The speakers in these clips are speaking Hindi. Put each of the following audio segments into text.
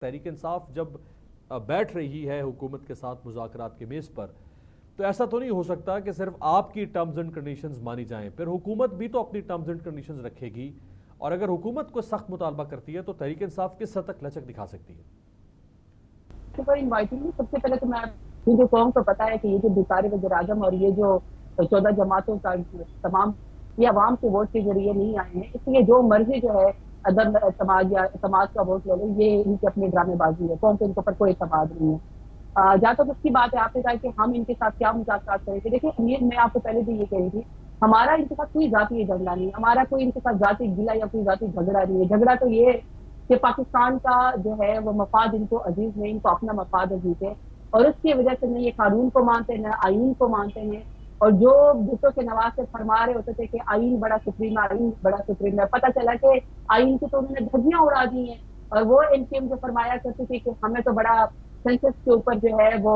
तहरीक इंसाफ जब बैठ रही है हुकूमत के साथ मुज़ाकरात के मेज़ पर, तो ऐसा तो नहीं हो सकता कि सिर्फ आपकी टर्म्स एंड कंडीशंस मानी जाएं, फिर हुकूमत भी तो अपनी टर्म्स एंड कंडीशंस रखेगी। और अगर हुकूमत को सख्त मुतालबा करती है तो तहरीक इंसाफ किस हद तक लचक दिखा सकती है? सबसे पहले तो मैं मुझे कौम को पता है कि ये जो बिसारे वज़ीर आज़म और ये जो 14 जमातों का तमाम ये अवाम के वोट के जरिए नहीं आए हैं, इसलिए जो मर्जी जो है अदम समाज या समाज का वोट ले लो, ये इनकी अपनी ड्रामेबाजी है। कौन को इनके ऊपर कोई एतमाद नहीं है। जहाँ तक उसकी बात है, आपने कहा कि हम इनके साथ क्या मुज़ाकरात करेंगे। देखिए अमीर, मैं आपको पहले भी ये कह रही थी, हमारा इनके साथ कोई जाती झगड़ा नहीं है, हमारा कोई इनके साथ जाति गिला या कोई जाति झगड़ा नहीं है। झगड़ा तो ये है कि पाकिस्तान का जो है वो मफाद इनको अजीज नहीं, इनको अपना मफाद अजीज है और उसकी वजह से न ये कानून को मानते हैं, न आईन को मानते हैं। और जो भुट्टो के नवाज से फरमा रहे होते थे कि आईन बड़ा सुप्रीम है, आईन बड़ा सुप्रीम है, पता चला कि आईन की तो उन्होंने धज्जियां उड़ा दी हैं। और वो एमकेएम जो फरमाया करती थी कि हमें तो बड़ा सेंसस के ऊपर जो है वो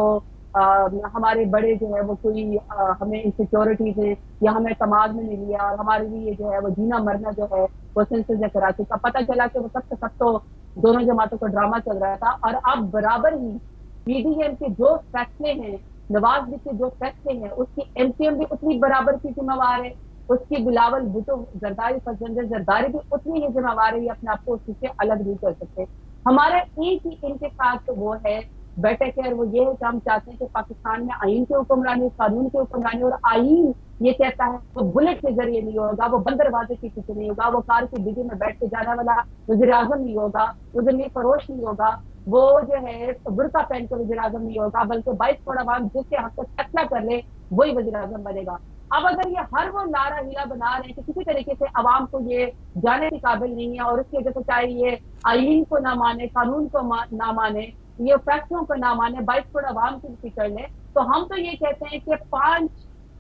हमारे बड़े जो है वो कोई हमें इनसिक्योरिटीज है या हमें समाज में नहीं लिया और हमारे लिए जो है वो जीना मरना जो है वो सेंसस ने कराची का। पता चला कि वो सब तो दोनों जमातों का ड्रामा चल रहा था। और अब बराबर ही पीडीएम के जो फैसले हैं, नवाज शरीफ के जो फैसले हैं, उसकी एमकेएम भी उतनी बराबर की जिम्मेवार है, उसकी बिलावल भुट्टो जरदारी फसंदर जरदारी भी उतनी ही जिम्मेवार है। अपने आपको उससे अलग नहीं कर सकते। हमारा एक ही इनके साथ वो है बैठक है, और वो ये है कि हम चाहते हैं कि पाकिस्तान में आईन की हुक्मरानी, कानून की हुक्मरानी। और आईन ये कहता है वो बुलेट के जरिए नहीं होगा, वो बंद दरवाजे के पीछे नहीं होगा, वो कार की डिग्गी में बैठ के जाने वाला वज़ीर आज़म नहीं होगा, वो जमीन फरोश नहीं होगा, वो जो है बुर्का पहन के वज़ीर आज़म नहीं होगा, बल्कि 22 करोड़ आवाम जिसके हक से फैसला कर ले वही वज़ीर आज़म बनेगा। अब अगर ये हर वो नारा हीला बना रहे हैं कि किसी तरीके से अवाम को ये जाने के काबिल नहीं है और उसकी वजह से चाहे ये आईन को ना माने, कानून को ना माने, ये फैसलों को ना माने, 22 करोड़ अवाम की फिक्र ले, तो हम तो ये कहते हैं कि 5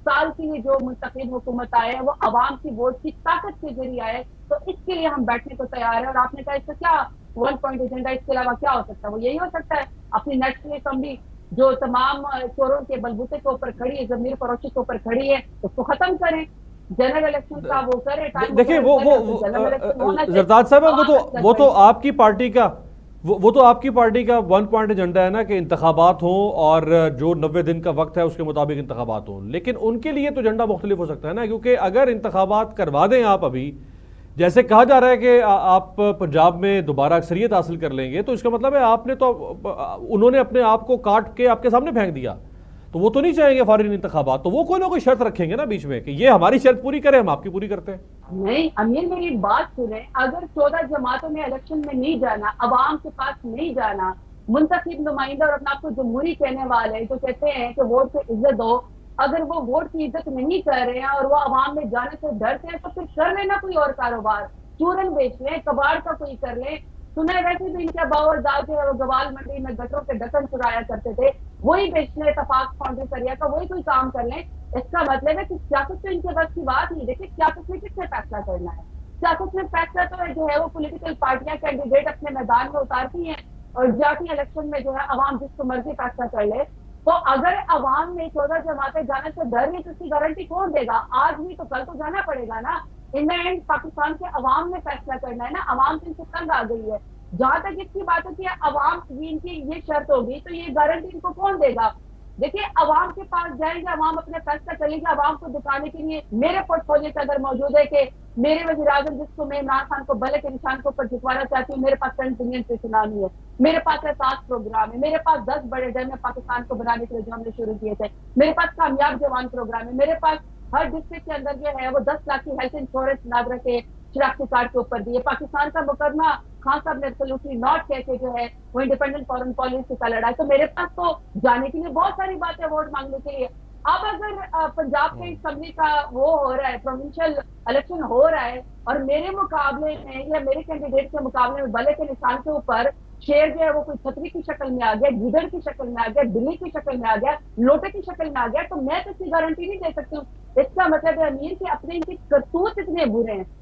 साल के लिए जो मुंतखब हुकूमत आए वो अवाम की वोट की ताकत के जरिए आए, तो इसके लिए हम बैठने को तैयार है। और आपने कहा इसका क्या 1 पॉइंट एजेंडा, इसके अलावा क्या हो सकता है? वो यही हो सकता है अपनी नेशनल असेंबली जो तमाम चोरों के बलबूते के ऊपर खड़ी है, जमीर फरोशी के ऊपर खड़ी है, उसको खत्म करें, जनरल इलेक्शन का वो करे। देखिए वो जरदाद साहब, वो तो आपकी पार्टी का वो तो आपकी पार्टी का 1 पॉइंट एजेंडा है ना कि इंतखाबात हों और जो 90 दिन का वक्त है उसके मुताबिक इंतखाबात हों। लेकिन उनके लिए तो एजेंडा मुख्तलिफ हो सकता है ना, क्योंकि अगर इंतखाबात करवा दें आप अभी, जैसे कहा जा रहा है कि आप पंजाब में दोबारा अक्सरियत हासिल कर लेंगे, तो इसका मतलब है आपने तो उन्होंने अपने आप को काट के आपके सामने फेंक दिया, तो वो तो नहीं चाहेंगे फौरन इंतखाबात, तो वो कोई ना कोई शर्त रखेंगे ना बीच में कि ये हमारी शर्त पूरी करें, हम आपकी पूरी करते हैं। नहीं अमीर, मेरी बात सुने, अगर 14 जमातों में इलेक्शन में नहीं जाना, अवाम के पास नहीं जाना, मुंतखब नुमाइंदा और अपने आपको जमहूरी कहने वाले जो कहते हैं कि वोट से इज्जत दो, अगर वो वोट की इज्जत नहीं कर रहे हैं और वो अवाम में जाने से डरते हैं, तो फिर कर लेना कोई और कारोबार, चूरन बेच लें, कबाड़ का कोई कर लें। सुना वैसे भी इनके बावरदार जो है वो गवाल मंडी में गटरों के ढक्कन चुराया करते थे, वही बेच लें, इत्तेफाक फाउंड्री सरिया का वही कोई काम कर लें। इसका मतलब है कि सियासत तो इनके बस की बात नहीं। देखिए सियासत में किससे फैसला करना है? सियासत में फैसला तो है जो है वो पॉलिटिकल पार्टियां कैंडिडेट अपने मैदान में उतारती हैं और जाती इलेक्शन में जो है अवाम जिसको मर्जी फैसला कर ले। तो अगर अवाम में 14 जमातें जाने से डर नहीं तो उसकी गारंटी कौन देगा? आज नहीं तो कल तो जाना पड़ेगा ना। इन द एंड पाकिस्तान के अवाम ने फैसला करना है ना। अवाम से इनसे तंग आ गई है। जहां तक इसकी बात होती है अवाम की इनकी ये शर्त होगी तो ये गारंटी इनको कौन देगा? देखिए अवाम के पास जाएंगे, अवाम अपने फैसला करेंगे। अवाम को दिखाने के लिए मेरे पोर्टफोलियो से अगर मौजूद है कि मेरे वज़ीर आज़म जिसको मैं इमरान खान को भले के निशान के ऊपर झुकवाना चाहती हूँ, मेरे पास करंट यूनियन पे सुनामी है, मेरे पास एहसास प्रोग्राम है, मेरे पास 10 बड़े डैम है पाकिस्तान को बनाने के लिए जो हमने शुरू किए थे, मेरे पास कामयाब जवान प्रोग्राम है, मेरे पास हर डिस्ट्रिक्ट के अंदर जो है वो 10 लाख की हेल्थ इंश्योरेंस नागरिक के शनाख्ती कार्ड के ऊपर दिए। पाकिस्तान का मुकदमा खान साहब ने एब्सोल्युटली नॉट कह के जो है वो इंडिपेंडेंट फॉरेन पॉलिसी का लड़ा है। तो मेरे पास तो जाने के लिए बहुत सारी बातें वोट मांगने के लिए। अब अगर पंजाब के असेंबली का वो हो रहा है, प्रोविंशियल इलेक्शन हो रहा है और मेरे मुकाबले में या मेरे कैंडिडेट के मुकाबले में भले के निशान के ऊपर शेर जो है वो कोई छतरी की शक्ल में आ गया, गिदड़ की शक्ल में आ गया, बिल्ली की शक्ल में आ गया, लोटे की शक्ल में आ गया, तो मैं तो इसकी गारंटी नहीं दे सकती हूँ। इसका मतलब है अमीर के अपने इनके करतूत इतने बुरे हैं।